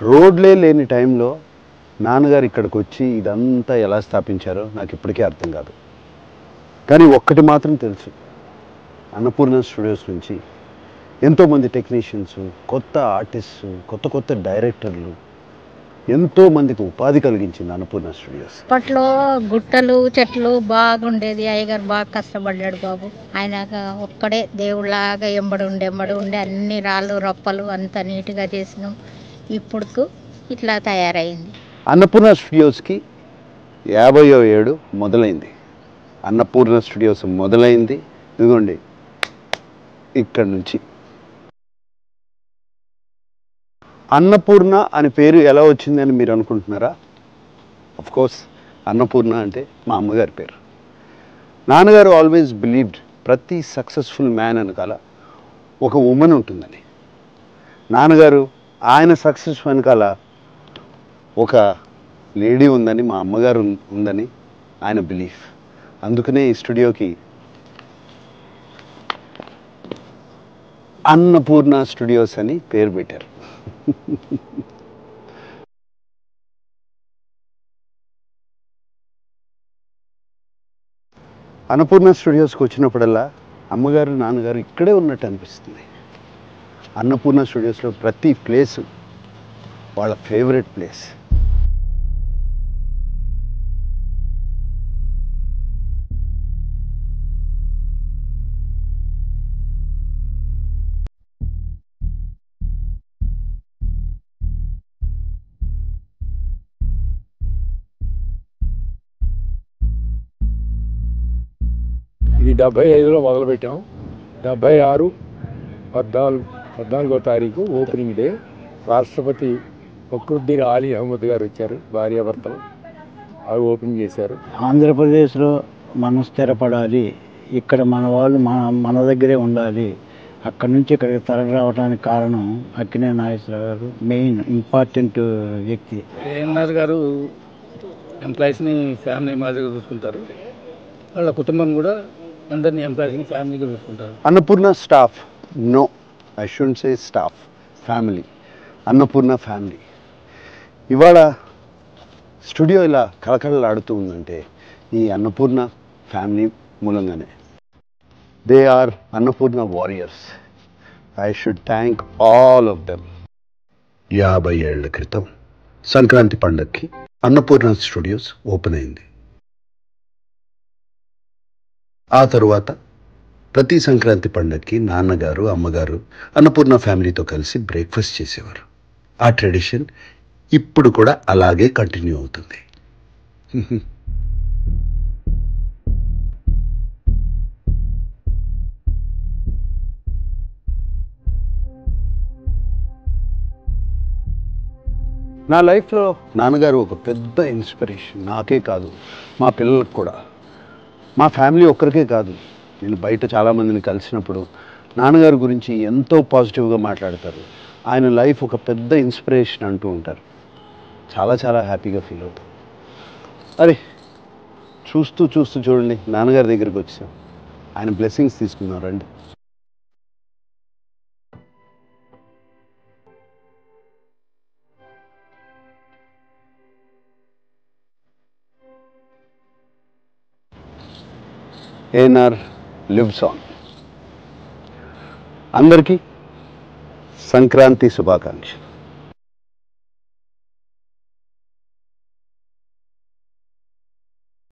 రోడ్లే లేని టైంలో నాన్నగారు ఇక్కడికి వచ్చి ఇదంతా ఎలా స్థాపించారో నాకు ఇప్పటికీ అర్థం కాదు. కానీ ఒక్కటి మాత్రం తెలుసు, అన్నపూర్ణ స్టూడియోస్ నుంచి ఎంతోమంది టెక్నీషియన్స్, కొత్త ఆర్టిస్ట్స్, కొత్త కొత్త డైరెక్టర్లు, ఎంతో మందికి ఉపాధి కలిగించింది అన్నపూర్ణ స్టూడియోస్. అప్పట్లో గుట్టలు చెట్లు బాగుండేది. అయ్యగారు బాగా కష్టపడ్డాడు బాబు. ఆయన ఒక్కడే దేవుళ్ళలాగా ఎంబడి ఉండి అన్ని రాళ్ళు రప్పలు అంత నీట్గా చేసినాం. ఇప్పుడు ఇట్లా తయారైంది. అన్నపూర్ణ స్టూడియోస్కి 50వ ఏడు మొదలైంది. అన్నపూర్ణ స్టూడియోస్ మొదలైంది ఇదిగోండి ఇక్కడ నుంచి. అన్నపూర్ణ అని పేరు ఎలా వచ్చిందని మీరు అనుకుంటున్నారా? కోర్స్ అన్నపూర్ణ అంటే మా అమ్మగారి పేరు. నాన్నగారు ఆల్వేస్ బిలీవ్డ్ ప్రతి సక్సెస్ఫుల్ మ్యాన్ వెనకాల ఒక ఉమెన్ ఉంటుందని. నాన్నగారు ఆయన సక్సెస్ వెనకాల ఒక లేడీ ఉందని, మా అమ్మగారు ఉందని ఆయన బిలీఫ్. అందుకనే ఈ స్టూడియోకి అన్నపూర్ణ స్టూడియోస్ అని పేరు పెట్టారు. అన్నపూర్ణ స్టూడియోస్కి వచ్చినప్పుడల్లా అమ్మగారు నాన్నగారు ఇక్కడే ఉన్నట్టు అనిపిస్తుంది. అన్నపూర్ణ స్టూడియోస్లో ప్రతి ప్లేసు వాళ్ళ ఫేవరెట్ ప్లేస్. ఇది 75లో మొదలుపెట్టాం. 76 14వ తారీఖు ఓపెనింగ్ డే. రాష్ట్రపతి ఫక్రుద్దీన్ ఆలీ అహ్మద్ గారు వచ్చారు, భార్యాభర్తలు. అవి ఓపెన్ చేశారు. ఆంధ్రప్రదేశ్లో మనం స్థిరపడాలి, ఇక్కడ మన వాళ్ళు మన దగ్గరే ఉండాలి, అక్కడి నుంచి ఇక్కడికి తరలి రావడానికి కారణం అక్కినేని నాగేశ్వరరావు గారు, మెయిన్ ఇంపార్టెంట్ వ్యక్తి. ఏఎన్ఆర్ గారు ఎంప్లాయీస్ని ఫ్యామిలీ మాదిరిగా చూసుకుంటారు. వాళ్ళ కుటుంబం కూడా అందరినీ ఎంప్లాయీస్ని ఫ్యామిలీగా చూసుకుంటారు. Annapurna staff, no I shouldn't say staff, family. Annapurna family. ఇవాళ స్టూడియో ఇలా కళకళలాడుతూ ఉందంటే ఈ అన్నపూర్ణ ఫ్యామిలీ మూలంగానే. They are Annapurna warriors. I should thank all of them. 50 ఏళ్ల క్రితం సంక్రాంతి పండగకి అన్నపూర్ణ స్టూడియోస్ ఓపెన్ అయింది. ఆ తరువాత ప్రతి సంక్రాంతి పండగకి నాన్నగారు అమ్మగారు అన్నపూర్ణ ఫ్యామిలీతో కలిసి బ్రేక్ఫాస్ట్ చేసేవారు. ఆ ట్రెడిషన్ ఇప్పుడు కూడా అలాగే కంటిన్యూ అవుతుంది. నా లైఫ్లో నాన్నగారు ఒక పెద్ద ఇన్స్పిరేషన్. నాకే కాదు, మా పిల్లలకు కూడా. మా ఫ్యామిలీ ఒక్కరికే కాదు, నేను బయట చాలామందిని కలిసినప్పుడు నాన్నగారి గురించి ఎంతో పాజిటివ్గా మాట్లాడతారు. ఆయన లైఫ్ ఒక పెద్ద ఇన్స్పిరేషన్ అంటూ ఉంటారు. చాలా చాలా హ్యాపీగా ఫీల్ అవుతాం. అరే చూస్తూ చూడండి నాన్నగారి దగ్గరికి వచ్చాం. ఆయన బ్లెస్సింగ్స్ తీసుకున్నాం రండి. ANR lives on. అందరికీ సంక్రాంతి శుభాకాంక్షలు.